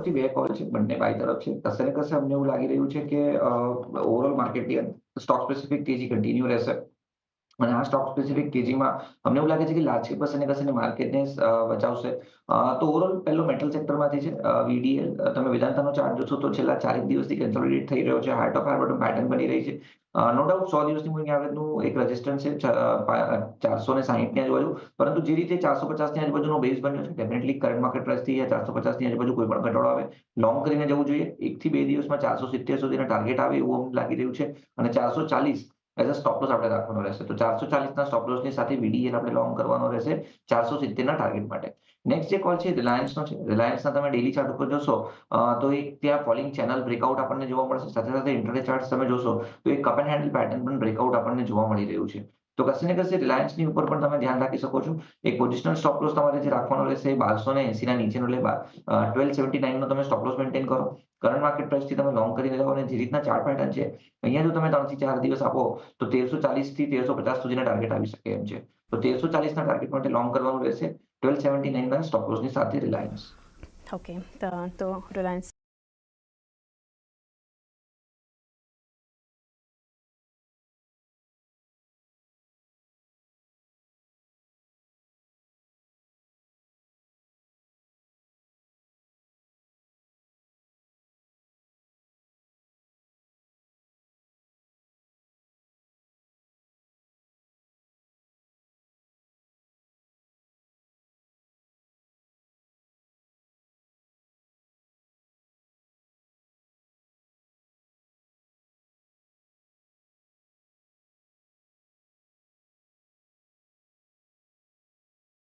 તરફથી 2 કોલ છે, બંને બાય તરફ છે. કશે ને કશે અમને એવું લાગી રહ્યું છે કે ઓવરઓલ માર્કેટની સ્ટોક સ્પેસિફિક તેજી કન્ટિન્યુ રહેશે. અને આ સ્ટોક સ્પેસિફિક તેજીમાં અમને એવું લાગે છે કે લાર્જ કેપ કશે ને કશે માર્કેટને બચાવશે. તો ઓવરઓલ પહેલો મેટલ સેક્ટરમાંથી છે. વીડીએલ તમે વેદાંતાનો ચાર્ટ જોશો તો છેલ્લા 4 એક દિવસથી કન્સોલિડેટ થઈ રહ્યો છે. હાર્ટ ઓફ હાર બોટમ પેટર્ન બની રહી છે. નો ડાઉટ 100 દિવસની મૂવિંગ એવરેજનું એક રેઝિસ્ટન્સ છે 460 ની આજુબાજુ. પરંતુ જે રીતે 450 ની આજુબાજુનો બેઝ બન્યો છે, ડેફિનેટલી કરંટ માર્કેટ પ્રાઇસથી 450 ની આજુબાજુ કોઈ પણ ઘટાડો આવે, લોંગ કરીને જવું જોઈએ. 1 થી 2 દિવસમાં 470 સુધીના ટાર્ગેટ આવે એવું અમને લાગી રહ્યું છે. અને 440 એઝ અ સ્ટોપ લોસ આપણે રાખવાનો રહેશે. તો 440ના સ્ટોપ લોસની સાથે વીડીએલ આપણે લોંગ કરવાનો રહેશે 470ના ટાર્ગેટ માટે. નેક્સ્ટ જે કોલ છે રિલાયન્સનો છે. રિલાયન્સના તમે ડેલી ચાર્ટ ઉપર જોશો તો એક ત્યાં ફોલિંગ ચેનલ બ્રેકઆઉટ આપણને જોવા મળશે. સાથે સાથે ઇન્ટરડે ચાર્ટ તમે જોશો તો એક કપ એન્ડ હેન્ડલ પેટર્ન પણ બ્રેકઆઉટ આપણને જોવા મળી રહ્યું છે. તો કશે ને કશે રિલાયન્સની ઉપર પણ તમે ધ્યાન રાખી શકો છો. એક પોઝિશનલ સ્ટોપ લોસ તમારે જે રાખવાનો રહેશે 1280 ના નીચેનો એટલે 1279 નો તમે સ્ટોપ લોસ મેન્ટેન કરો. કરંટ માર્કેટ પ્રાઇસથી તમે લોંગ કરીને જાઓ અને જે રીતના ચાર્ટ પેટર્ન છે, અહીંયા જો તમે 3 થી 4 દિવસ આપો તો 1340 થી 1350 સુધીના ટાર્ગેટ આવી શકે એમ છે. તો 1340ના ટાર્ગેટ માટે લોંગ કરવાનું રહેશે 1279ના સ્ટોપ લોસની સાથે રિલાયન્સ. ઓકે, તો રિલાયન્સ